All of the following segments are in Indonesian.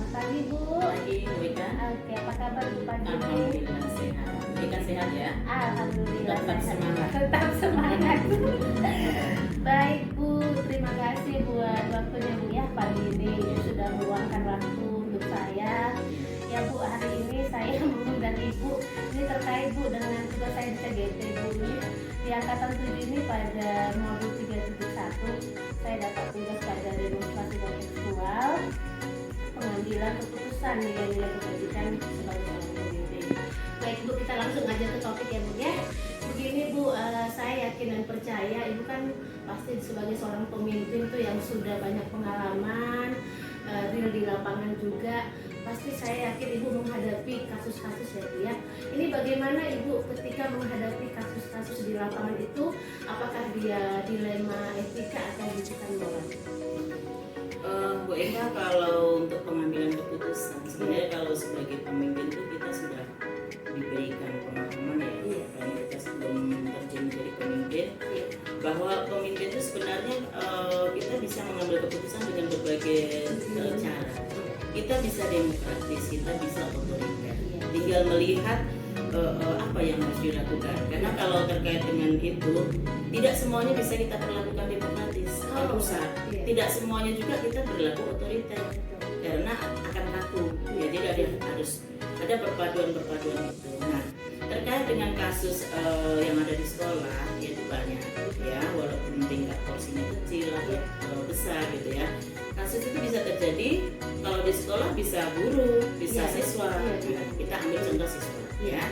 pagi Bu. Pagi, Bu Ika. Oke, apa kabar Bu pagi ini? Alhamdulillah sehat. Bu Ika sehat ya? Alhamdulillah Tetap sehat. semangat. Tetap semangat. Baik Bu, terima kasih buat waktunya Bu ya pagi ini sudah meluangkan waktu untuk saya. Ya Bu, hari ini saya mengundang Ibu ini terkait Bu dengan tugas saya di CGT Bu ini di angkatan 7 ini pada modul 371 saya dapat tugas pada demonstrasi kontekstual pengambilan keputusan nilai-nilai kebajikan sebagai seorang pemimpin. Baik Bu, kita langsung aja ke topik ya Bu ya. Begini Bu, saya yakin dan percaya Ibu kan pasti sebagai seorang pemimpin tuh yang sudah banyak pengalaman real di lapangan juga. Pasti saya yakin Ibu menghadapi kasus-kasus ya Bu ya. Ini bagaimana Ibu ketika menghadapi kasus-kasus di lapangan itu, apakah dia dilema etika atau bukan moral? Bu Eka, kalau untuk pengambilan keputusan, sebenarnya kalau sebagai pemimpin itu kita sudah diberikan pemahaman ya, karena kita sebelum terjun menjadi pemimpin, bahwa pemimpin itu sebenarnya kita bisa mengambil keputusan dengan berbagai cara. Kita bisa demokratis, kita bisa otoriter. Tinggal melihat apa yang harus dilakukan. Karena kalau terkait dengan itu, tidak semuanya bisa kita perlakukan demokratis, rusak. Tidak semuanya juga kita berlaku otoriter, karena akan kaku. Ya, jadi harus ada perpaduan itu. Nah, terkait dengan kasus yang ada di sekolah, yaitu banyak ya, walaupun tingkat porsinya kecil atau besar gitu ya. Kasus itu bisa terjadi kalau di sekolah, bisa guru, bisa siswa. Kita ambil contoh siswa ya.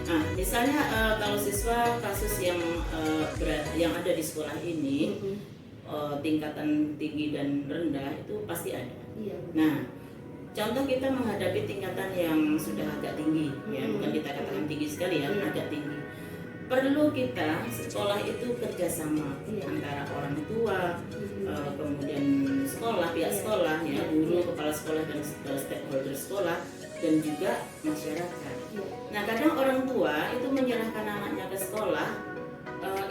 Nah, misalnya kalau siswa kasus yang yang ada di sekolah ini tingkatan tinggi dan rendah itu pasti ada. Nah, contoh kita menghadapi tingkatan yang sudah agak tinggi ya, bukan kita katakan tinggi sekali ya, agak tinggi. Perlu kita sekolah itu kerjasama antara orang tua, kemudian sekolah, pihak sekolah ya, guru, kepala sekolah dan stakeholder sekolah, dan juga masyarakat. Nah, kadang orang tua itu menyerahkan anaknya ke sekolah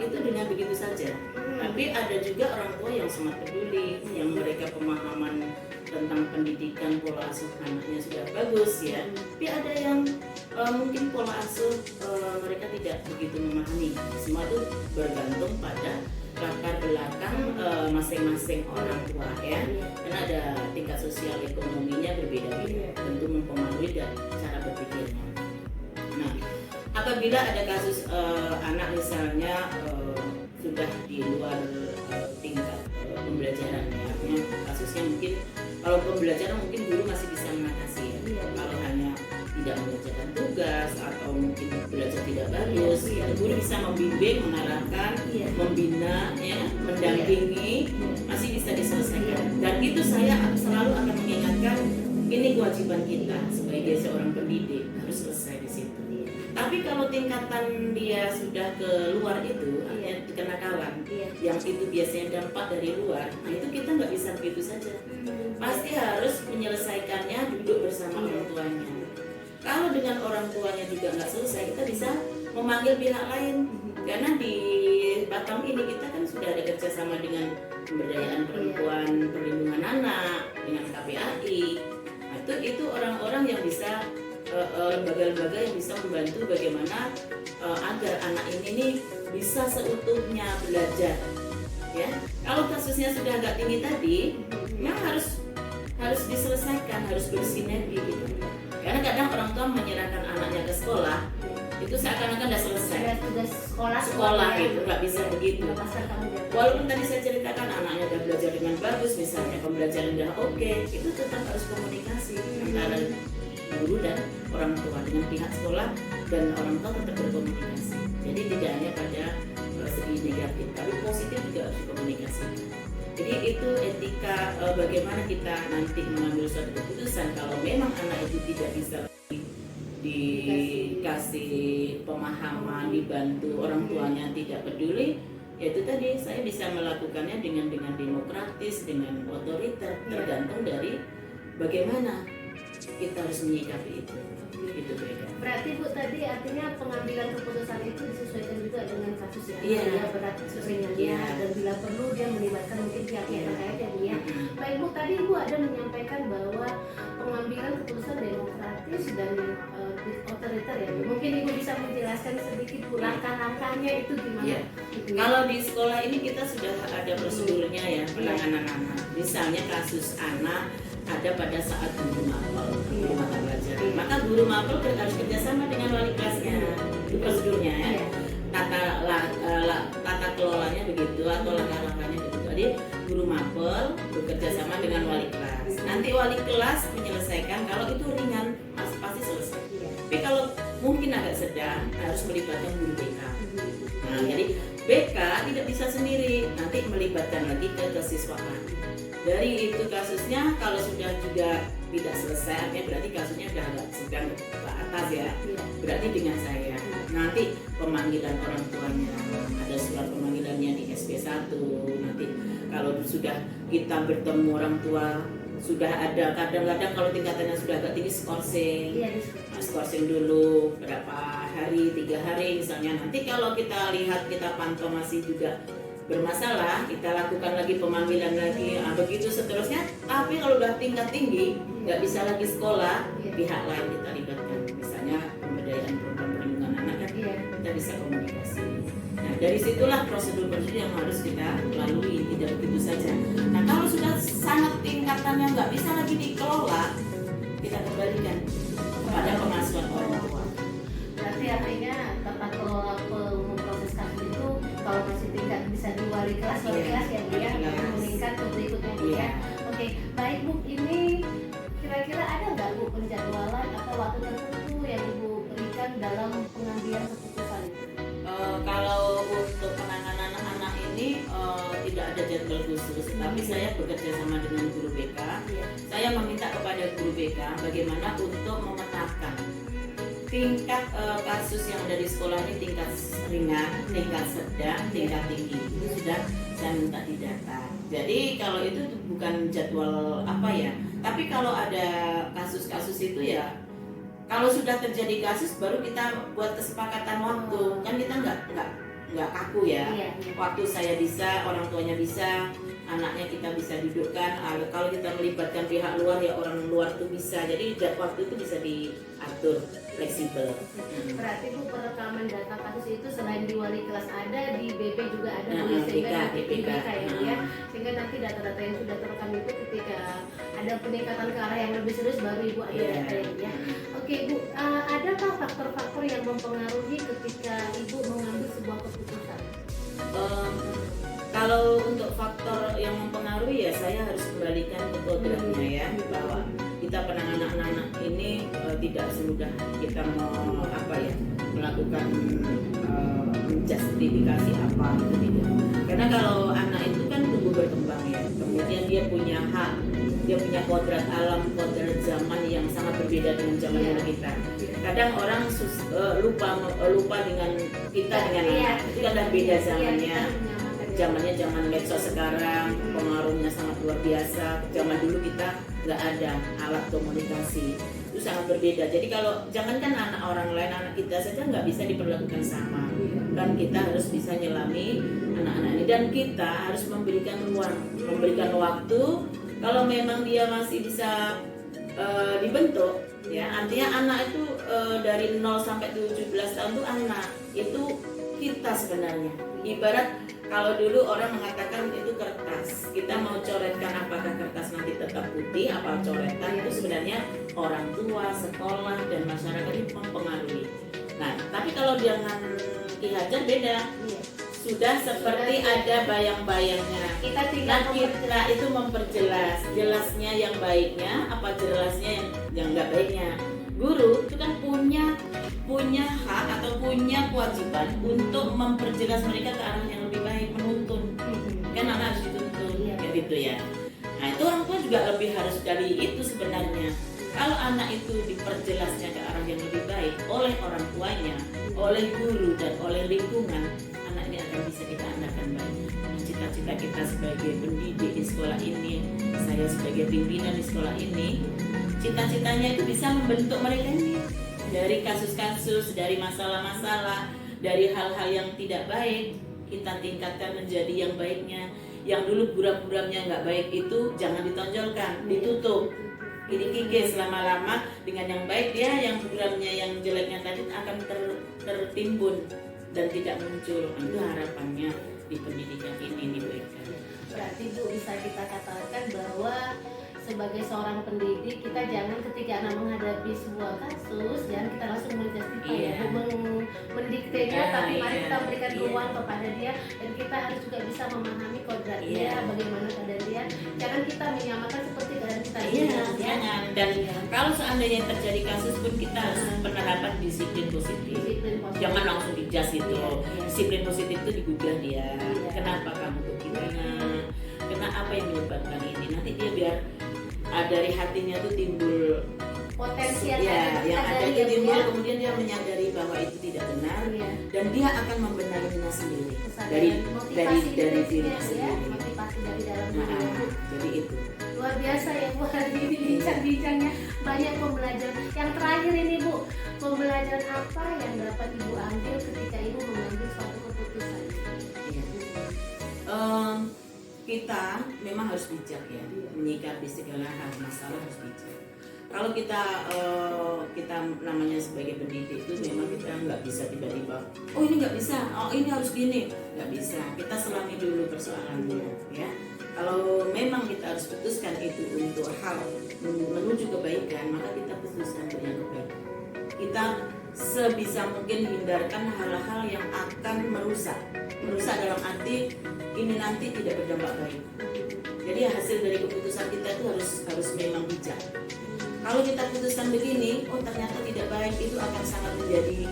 itu dengan begitu saja. Tapi ada juga orang tua yang sangat peduli, yang mereka pemahaman tentang pendidikan, pola asuh anaknya sudah bagus ya. Tapi ada yang mungkin pola asuh mereka tidak begitu memahami. Semua itu bergantung pada latar belakang masing-masing orang tua ya. Karena ada tingkat sosial ekonominya berbeda-beda, tentu mempengaruhi cara berpikirnya. Nah, apabila ada kasus anak misalnya sudah di luar tingkat pembelajarannya, artinya kasusnya mungkin kalau pembelajaran mungkin guru masih bisa mengatasi ya. Kalau hanya tidak mengerjakan tugas atau mungkin belajar tidak bagus, guru bisa membimbing, mengarahkan, membina, ya, mendampingi, masih bisa diselesaikan. Dan itu saya selalu akan mengingatkan, ini kewajiban kita sebagai seorang pendidik harus selesai di situ. Tapi kalau tingkatan dia sudah ke luar itu, artinya kenakalan, yang itu biasanya dampak dari luar, nah itu kita nggak bisa begitu saja. Pasti harus menyelesaikannya duduk bersama orang tuanya. Kalau dengan orang tuanya juga nggak selesai, kita bisa memanggil pihak lain. Karena di Batam ini kita kan sudah ada kerjasama dengan pemberdayaan perempuan, perlindungan anak, dengan KPAI. Nah, itu orang-orang yang bisa lembaga-lembaga yang bisa membantu bagaimana agar anak ini nih bisa seutuhnya belajar ya. Kalau kasusnya sudah agak tinggi tadi, memang harus diselesaikan, harus bersinergi gitu. Karena kadang orang tua menyerahkan anaknya ke sekolah itu seakan-akan sudah selesai. Tugas sekolah gitu, nggak bisa begitu. Walaupun tadi saya ceritakan anaknya udah belajar dengan bagus, misalnya pembelajaran udah oke, itu tetap harus komunikasi antara guru dan orang tua, dengan pihak sekolah dan orang tua tetap berkomunikasi. Jadi tidak hanya pada segi negatif, tapi positif juga harus dikomunikasikan. Jadi itu etika bagaimana kita nanti mengambil suatu keputusan kalau memang anak itu tidak bisa dikasih pemahaman, dibantu, orang tuanya tidak peduli, yaitu tadi saya bisa melakukannya dengan demokratis, dengan otoriter, tergantung dari bagaimana kita harus menyikapi itu. Itu berarti Bu tadi artinya pengambilan keputusan itu disesuaikan juga dengan kasus yang berat ringannya dan bila perlu dia melibatkan mungkin pihak yang terkait ya Bu ya. Baik Bu, tadi Ibu ada menyampaikan bahwa pengambilan pengambilan keputusan demokratis dan otoriter ya. Mungkin Ibu bisa menjelaskan sedikit Bu langkah-langkahnya itu gimana? Iya. Kalau di sekolah ini kita sudah ada prosedurnya ya penanganan anak. Misalnya kasus anak ada pada saat guru mapel, guru mata pelajaran. Maka guru mapel harus kerjasama dengan wali kelasnya. Itu prosedurnya ya. Tata kelolanya begitu atau langkah-langkahnya begitu. Jadi guru mapel bekerja sama dengan wali kelas. Nanti wali kelas menyelesaikan, kalau itu ringan pasti selesai. Tapi kalau mungkin agak sedang harus melibatkan guru BK. Nah, jadi BK tidak bisa sendiri, nanti melibatkan lagi ke kesiswaan. Dari itu kasusnya kalau sudah juga tidak selesai, artinya berarti kasusnya sudah agak sedang ke atas ya. Berarti dengan saya nanti pemanggilan orang tuanya, ada surat pemanggilannya di SP1. Nanti kalau sudah kita bertemu orang tua, sudah ada kadang-kadang kalau tingkatannya sudah agak tinggi skorsing dulu berapa hari, 3 hari misalnya. Nanti kalau kita lihat, kita pantau masih juga bermasalah, kita lakukan lagi pemanggilan lagi, begitu seterusnya. Tapi kalau udah tingkat tinggi, nggak bisa lagi sekolah, pihak lain kita libatkan, misalnya pemberdayaan program perlindungan anak kan, kita bisa komunikasi. Nah, dari situlah prosedur-prosedur yang harus kita lalui, tidak begitu saja. Nah, kalau sudah sangat tingkatannya nggak bisa lagi dikelola, kita kembalikan kepada pengasuhan orang tua. Berarti artinya tata kelola proses kasus itu kalau masih tingkat bisa di wali kelas ya Bu ya, meningkat ke berikutnya Bu ya. Oke, baik Bu, ini kira-kira ada nggak Bu penjadwalan atau waktu tertentu yang Ibu berikan dalam pengambilan keputusan itu? Kalau untuk penanganan anak ini tidak ada jadwal khusus, tapi saya bekerja sama dengan guru BK. Saya meminta kepada guru BK bagaimana untuk memetakan tingkat kasus yang ada di sekolah ini, tingkat ringan, tingkat sedang, tingkat tinggi. Itu sudah saya minta di data. Jadi kalau itu bukan jadwal apa ya, tapi kalau ada kasus-kasus itu ya, kalau sudah terjadi kasus baru kita buat kesepakatan waktu. Kan kita nggak kaku ya. Waktu saya bisa, orang tuanya bisa, anaknya kita bisa dudukkan. Kalau kita melibatkan pihak luar ya orang luar itu bisa. Jadi waktu itu bisa diatur fleksibel. Berarti Bu perekaman data kasus itu selain di wali kelas ada, di BP juga ada BK ya. Sehingga nanti data-data yang sudah terekam itu ketika ada peningkatan ke arah yang lebih serius baru Ibu ada data ya. Oke Bu, adakah faktor-faktor yang mempengaruhi ketika Ibu mengambil sebuah keputusan? Kalau untuk faktor yang mempengaruhi ya saya harus kembalikan ke kodratnya ya, bahwa kita penanganan anak-anak ini tidak semudah kita melakukan menjustifikasi apa itu tidak. Karena kalau anak itu kan tumbuh berkembang ya, kemudian dia punya hak, dia punya kodrat alam, kodrat zaman yang sangat berbeda dengan zaman dulu kita. Kadang orang lupa dengan kita dengan anak, itu kan beda zamannya. Zaman medsos sekarang pengaruhnya sangat luar biasa. Zaman dulu kita nggak ada alat komunikasi, itu sangat berbeda. Jadi kalau jangankan anak orang lain, anak kita saja nggak bisa diperlakukan sama. Kan kita harus bisa nyelami anak-anak ini, dan kita harus memberikan ruang, memberikan waktu. Kalau memang dia masih bisa dibentuk, ya artinya anak itu dari 0 sampai 17 tahun itu anak itu kita sebenarnya. Ibarat kalau dulu orang mengatakan itu kertas, kita mau coretkan apakah kertas nanti tetap putih, apa coretan, itu sebenarnya orang tua, sekolah, dan masyarakat itu mempengaruhi. Nah, tapi kalau dengan Ki Hajar beda, sudah seperti ada bayang-bayangnya. Kita itu memperjelas, jelasnya yang baiknya, apa jelasnya yang nggak baiknya. Guru itu kan punya hak atau punya kewajiban untuk memperjelas mereka ke arah yang lebih baik, menuntun. Kan anak harus dituntun, kayak gitu ya. Nah itu orang tua juga lebih harus dari itu sebenarnya. Kalau anak itu diperjelasnya ke arah yang lebih baik oleh orang tuanya, oleh guru dan oleh lingkungan, anak ini akan bisa kita andalkan baik. Cita-cita kita sebagai pendidik di sekolah ini, saya sebagai pimpinan di sekolah ini, cita-citanya itu bisa membentuk mereka ini dari kasus-kasus, dari masalah-masalah, dari hal-hal yang tidak baik, kita tingkatkan menjadi yang baiknya. Yang dulu buram-buramnya nggak baik itu jangan ditonjolkan, ditutup. kikis lama-lama dengan yang baik dia yang programnya yang jeleknya tadi akan tertimbun dan tidak muncul. Itu harapannya di pendidikan ini Bu Eka. Berarti Bu bisa kita katakan bahwa sebagai seorang pendidik kita jangan ketika anak menghadapi sebuah kasus jangan kita langsung menjustify ya, mendiktenya, tapi mari kita berikan ruang kepada dia dan kita harus juga bisa memahami kodrat dia, bagaimana keadaan dia. Jangan kita menyamakan seperti keadaan kita. Jangan. Dan kalau seandainya terjadi kasus pun kita harus penerapan disiplin positif. Jangan langsung dijas itu. Disiplin positif itu digugah dia. Kenapa kamu begini? Kenapa apa yang menyebabkan ini? Nanti dia biar dari hatinya tuh timbul potensi yang ada itu timbul, kemudian dia menyadari bahwa itu tidak benar dan dia akan membenarinya sendiri dari dirinya sendiri. Motivasi dari dalam diri. Jadi itu Luar biasa ya Bu, hari ini bincang-bincangnya banyak pembelajaran. Yang terakhir ini Bu, pembelajaran apa yang dapat Ibu ambil ketika Ibu mengambil suatu keputusan? Kita memang harus bijak ya, menyikapi segala hal masalah harus bijak. Kalau kita namanya sebagai pendidik itu memang kita nggak bisa tiba-tiba, oh ini nggak bisa, oh ini harus gini, nggak bisa. Kita selami dulu persoalannya ya. Kalau memang kita harus putuskan itu untuk hal menuju kebaikan, maka kita putuskan untuk yang kebaikan. Kita sebisa mungkin hindarkan hal-hal yang akan merusak dalam arti ini nanti tidak berdampak baik. Jadi hasil dari keputusan kita itu harus memang bijak. Kalau kita putuskan begini, oh ternyata tidak baik, itu akan sangat menjadi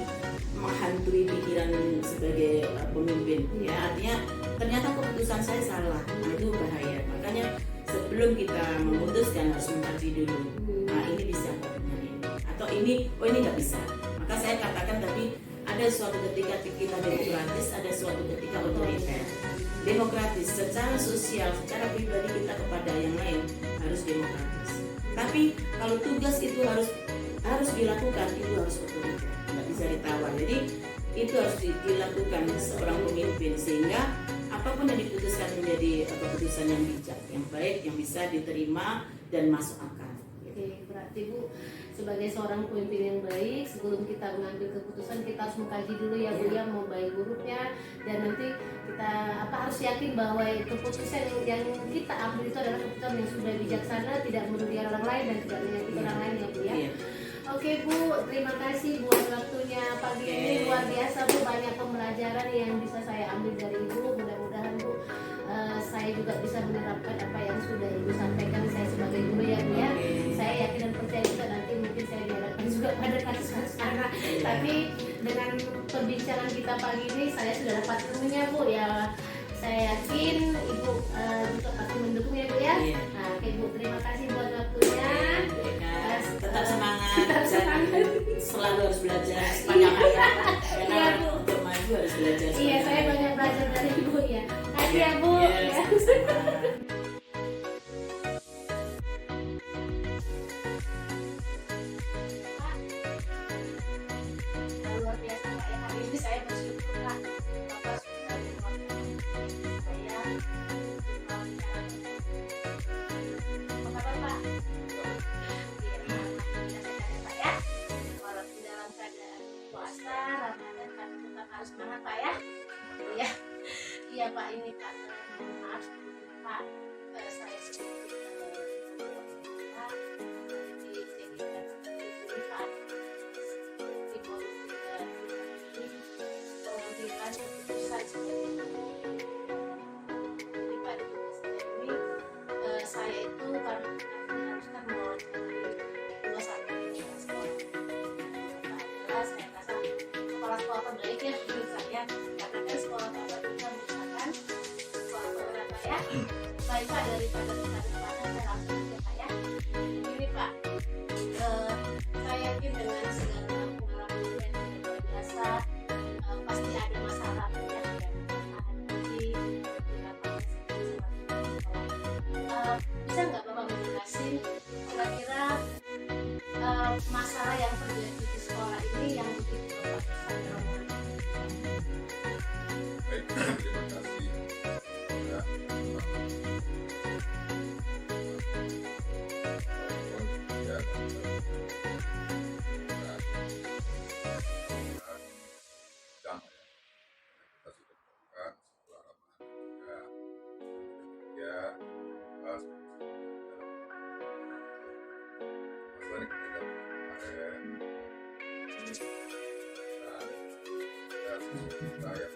menghantui pikiran sebagai pemimpin. Ya artinya ternyata keputusan saya salah, nah itu bahaya. Makanya sebelum kita memutuskan harus mengkaji dulu. Nah ini bisa ini atau ini, oh ini nggak bisa. Maka saya katakan tadi ada suatu ketika kita demokratis, ada suatu ketika otoriter. Demokratis secara sosial, secara pribadi kita kepada yang lain harus demokratis. Tapi kalau tugas itu harus dilakukan, itu harus otoriter, nggak bisa ditawar. Jadi itu harus dilakukan seorang pemimpin sehingga apapun yang diputuskan menjadi keputusan yang bijak, yang baik, yang bisa diterima dan masuk akal. Oke, berarti Bu sebagai seorang pemimpin yang baik sebelum kita mengambil keputusan kita harus mengkaji dulu ya Bu ya mau baik buruknya, dan nanti kita harus yakin bahwa keputusan yang kita ambil itu adalah keputusan yang sudah bijaksana, tidak merugikan orang lain dan tidak menyakiti orang lain ya Bu ya. Oke Bu, terima kasih buat waktunya pagi ini, luar biasa Bu, banyak pembelajaran yang bisa saya ambil dari Ibu. Mudah-mudahan Bu saya juga bisa menerapkan apa yang sudah Ibu sampaikan saya sebagai guru ya Bu ya. Saya yakin dan percaya juga nanti mungkin saya diharapkan juga pada kasus-kasus anak. Tapi dengan perbincangan kita pagi ini saya sudah dapat ilmunya Bu ya. Saya yakin Ibu juga pasti mendukung ya Bu ya. Nah, oke Bu, terima kasih buat waktunya. Tetap semangat. Selalu harus belajar Iya. sepanjang hayat. Karena untuk maju harus belajar. Iya, saya banyak belajar dari Ibu ya. Kasih ya Bu. Ya. Luar biasa Pak ya, hari ini saya bersyukur Pak Bapak sudah menguatkan saya. Apa kabar Pak? Pak ya, walaupun dalam keadaan puasa Ramadan tapi tetap harus semangat Pak ya. Iya, iya Pak, ini Pak maaf Pak, saya sedikit Pak dijadikan seperti ini Pak. Mengambilkan keputusan seperti ini. Jadi pada keputusan ini saya itu karena haruskan mau dua satu sekolah. Adalah saya rasa sekolah-sekolah terbaik ya menurut saya, karena kan sekolah bapak kita merupakan sekolah bapak ya. Baik Pak, daripada kita depan saya langsung ke Pak ya. Ini Pak, saya yakin dengan segala pengalaman yang luar biasa pasti ada masalah ya yang hadapi bisa nggak Bapak menjelaskan kira-kira masalah yang terjadi di sekolah ini yang begitu Bapak bisa dalam Baik, terima kasih. Ya, saya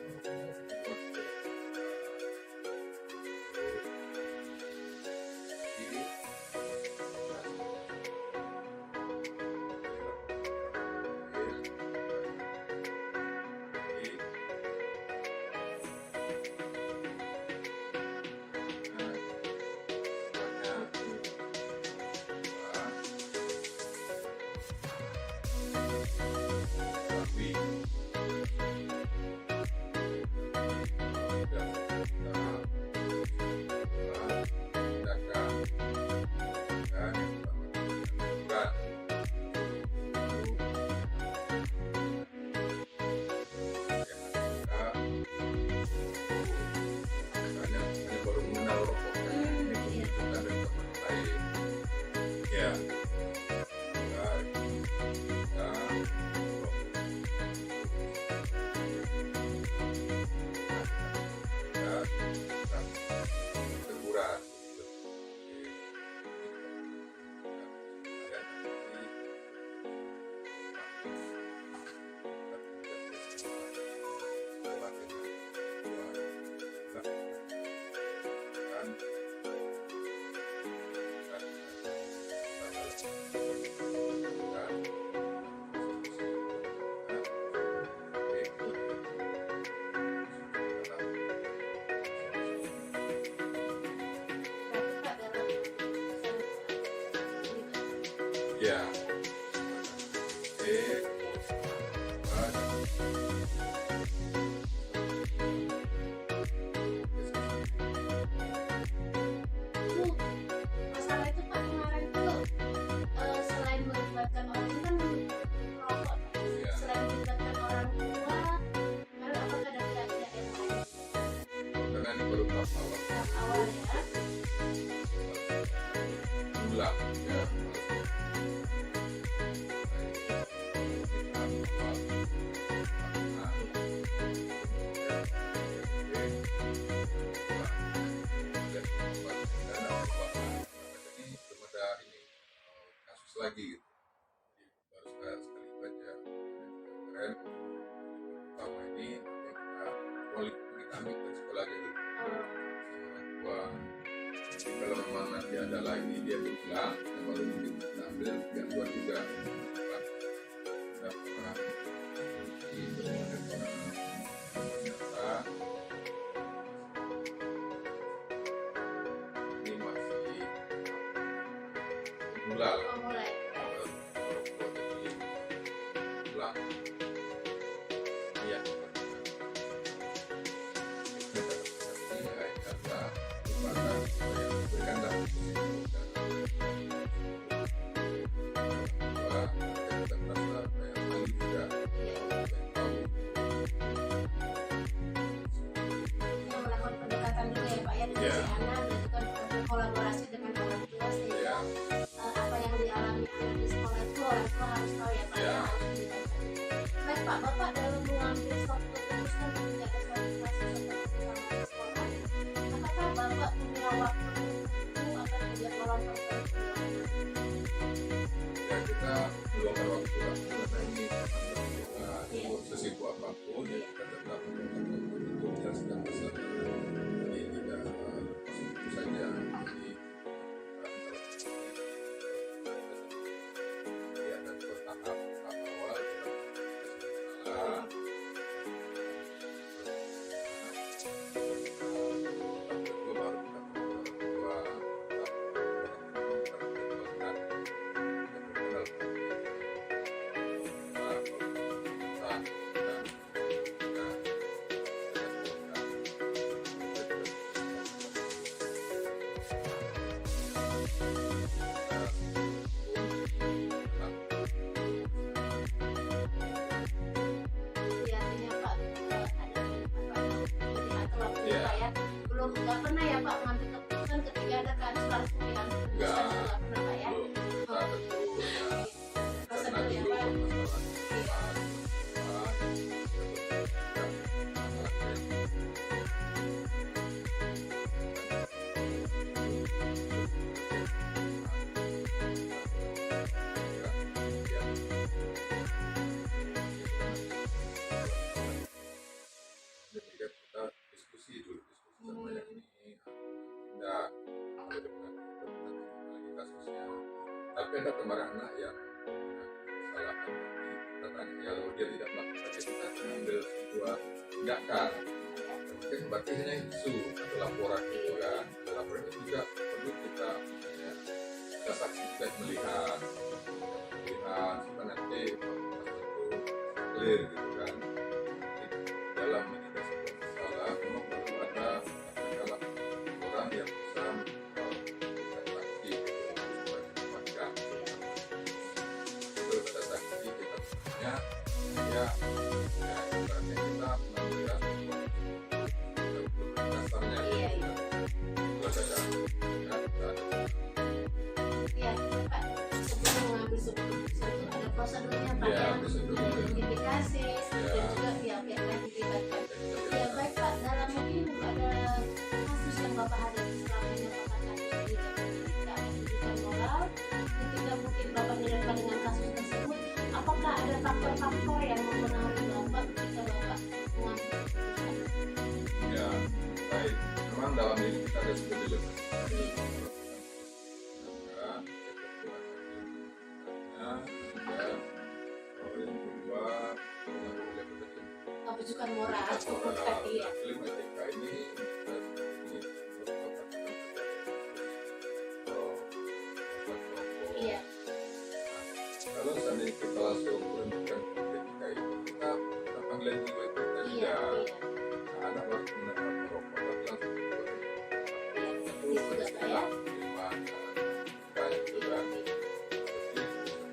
ini baru mengenal rokok ini bukan dari teman lain ya teguran ya Bu, masalah itu Pak kemarin tuh selain melibatkan orang itu kan merokok, ya selain melibatkan orang tua, lalu apakah ada pihak-pihak yang lain? karena ini baru tahap awal Tahap awal ya, ulang ya kasus lagi gitu. Baru sekali baca kemarin pertama ini kita ambil dari sekolah aja gitu sama orang tua. Jadi kalau memang nanti ada lagi dia bilang ya baru mungkin kita ambil gangguan juga ada orang itu ada orang ternyata ini masih mulai oh mulai. pulang iya kata lupakan supaya berkandang bahwa kita merasa kayak paling tidak tahu Yang melakukan pendekatan dulu ya Pak ya dengan Ya. si anak dan juga berkolaborasi dengan orang tua sehingga ya apa yang dialami anak di sekolah itu orang tua harus tahu ya Pak Ya. ya. Baik Pak, Bapak dalam mengambil suatu keputusan untuk tidak bersosialisasi seperti itu sama di sekolah, apakah Bapak punya waktu tertentu atau tidak meluangkan waktu? ya kita meluangkan waktu lah karena ini sesibuk apapun ya kita tetap meluangkan waktu untuk yang sedang bersama jadi tidak lepas itu saja jadi ya dan bertahap awal kita salah kedua baru kita kedua buat tindakan. Kan berarti hanya isu atau laporan gitu kan. Laporan itu juga perlu kita saksi juga melihat supaya nanti itu clear gitu kan. Dalam menjaga sebuah masalah memang perlu ada katakanlah orang yang bisa saksi supaya mendapatkan itu pada saksi kita punya ya ibaratnya kita melihat dasarnya Iya, itu ada Iya, Pak. Sebelum mengambil sebuah keputusan itu ada prosedurnya, Pak, ya ya. prosedur Ada identifikasi dan juga pihak-pihak lain dilibatkan. Ya baik Pak, dalam mungkin ada kasus yang Bapak hadapi selama ini Bapak kasus tidak pendidikan moral, ketika mungkin Bapak dihadapkan dengan kasus tersebut, apakah ada faktor-faktor yang mempengaruhi Bapak ketika Bapak mengambil keputusan? ya baik. Memang dalam diri kita ada sebuah dilema. Kebujukan moral, iya. Dilema etika ini Iya, kalau seandainya kita langsung menunjukkan etika itu kita panggilan jiwa itu kita iya, tidak iya. anak harus menekan merokok tapi langsung Iya, seperti itu juga Pak ya. kayak itu kan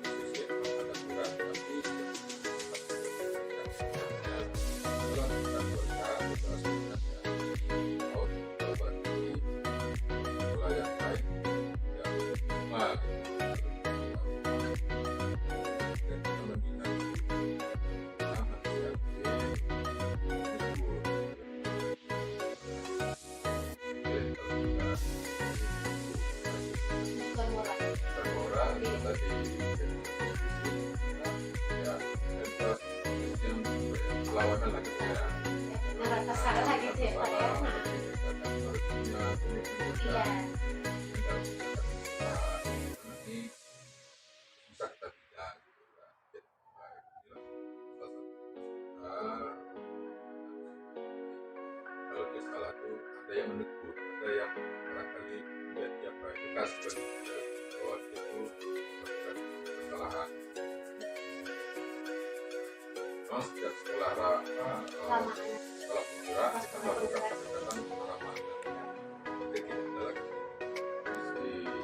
sisi yang ada kurang tapi kalau kita buatkan kita sebenarnya mau berbagi pola yang baik yang baik dan kita membina Kebujukan moral. orang tadi ya dan yang perlawanan lagi ya Merasa salah gitu ya Pak ya. Iya. ini bisa kita tidak gitu kan. Kalau dia salah tuh ada yang menegur, ada yang barangkali menjadi apa edukasi bagi dia bahwa dia itu melakukan kesalahan. Memang sejak sekolah Lama. sekolah penggerak kita melakukan pendekatan pengalaman. Jadi tidak ada lagi visi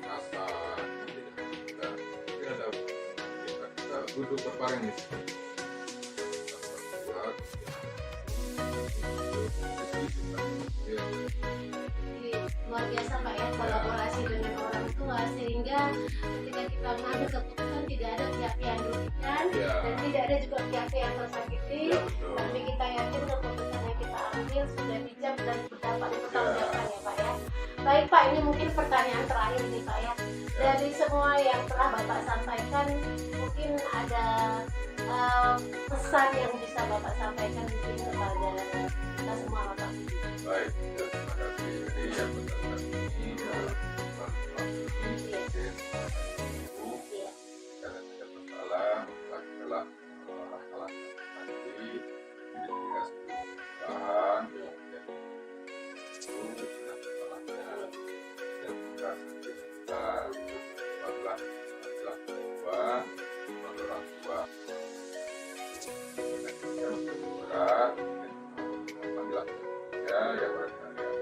rasa kita ada kita duduk berbareng di sini. Kita buat ya, Jadi, luar biasa Pak ya kolaborasi dengan orang tua sehingga ketika kita mengambil keputusan tidak ada pihak-pihak yang dirugikan ya, dan tidak ada juga pihak-pihak yang tersakiti, ya betul. tapi kita yakin keputusan yang kita ambil sudah bijak dan dapat dipertanggungjawabkan ya Pak ya. Baik Pak, ini mungkin pertanyaan terakhir nih Pak ya. Dari semua yang telah Bapak sampaikan, mungkin ada pesan yang bisa Bapak sampaikan mungkin kepada kita semua Bapak. Baik, ya, terima kasih. Jadi yang benar ini ya, Iya. Iya. karena tidak masalah, lakukanlah hal-hal nanti identifikasi bahan, kemudian itu dengan masalahnya dan kita apabila orang tua yang berat panggilan ya yang barangkali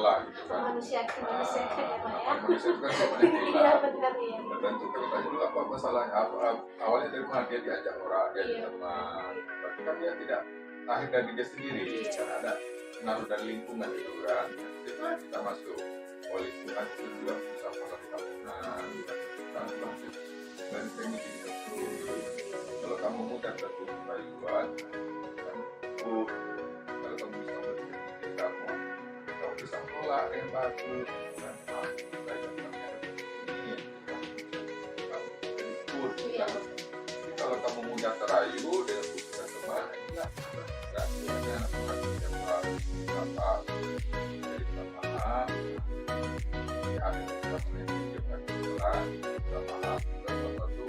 lah gitu kan. Kemanusiaan ya Pak ya. Manusia itu kan gak boleh Iya hilang. benar ya. Tergantung kita dulu apa masalahnya, awalnya dari mana dia diajak orang, dia Iya. teman, berarti kan dia tidak lahir dari dia sendiri, Iya. kan ada pengaruh dari lingkungan itu kan. Ketika kita masuk lingkungan itu juga bisa pola kebangunan, kan masih dari teknik itu. Kalau kamu mudah tertutup rayuan, kan kalau kamu bisa berpikir kamu bisa pola yang bagus, dan Iya. kalau kamu mudah terayu dengan bukan teman, enggak hanya yang berapa dari pemahaman, di akhir kita menjadi kesimpulan, pemahaman salah satu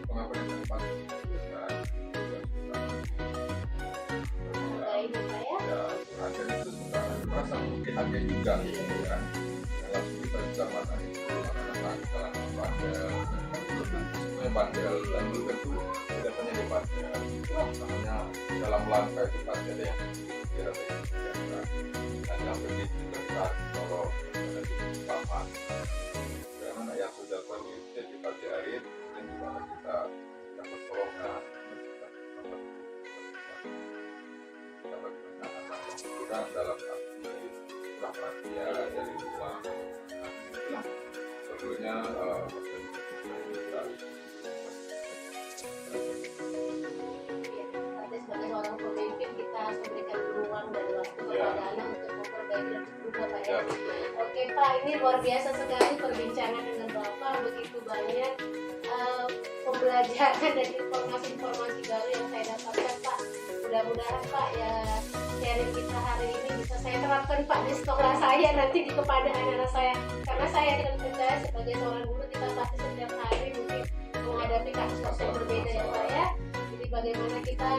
pengakuan yang paling kan, Baik Pak ya. ya ada itu sudah merasa dihargai juga, kan? Kalau kita bisa mana itu anak-anak bandel, semuanya bandel dan dulu tentu kedatannya di bandel. Namanya dalam langkah itu pasti ada yang kira dan yang begitu juga kalau ada di paman. Karena yang sudah terlibat di pagi hari dan juga kita dapat tolongan, dapat penanganan dalam arti kurang perhatian dari rumah. Perlunya Sebagai seorang pemimpin kita harus memberikan ruang dan waktu kepada anak untuk memperbaiki dan berubah Pak ya. Oke Pak, ini luar biasa sekali perbincangan dengan Bapak, begitu banyak pembelajaran dan informasi-informasi baru yang saya dapatkan Pak. Mudah-mudahan Pak ya sharing kita hari ini bisa saya terapkan Pak di sekolah saya nanti di kepada anak-anak saya, karena saya dengan percaya sebagai seorang guru kita pasti setiap hari mungkin menghadapi kasus yang berbeda ya Pak ya. Jadi bagaimana kita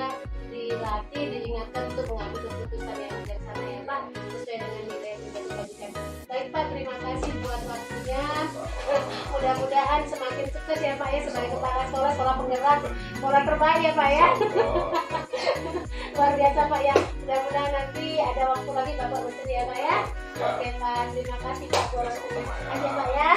dilatih, diingatkan untuk mengambil keputusan yang bijaksana ya Pak, sesuai dengan nilai yang sudah dibagikan. Baik Pak, terima kasih buat waktunya. Mudah-mudahan semakin sukses ya Pak ya sebagai kepala sekolah penggerak, sekolah terbaik ya Pak ya. Luar biasa Pak ya. Mudah-mudahan nanti ada waktu lagi Bapak bersedia Pak ya. Oke Pak, terima kasih Pak buat waktunya. Aja Pak ya.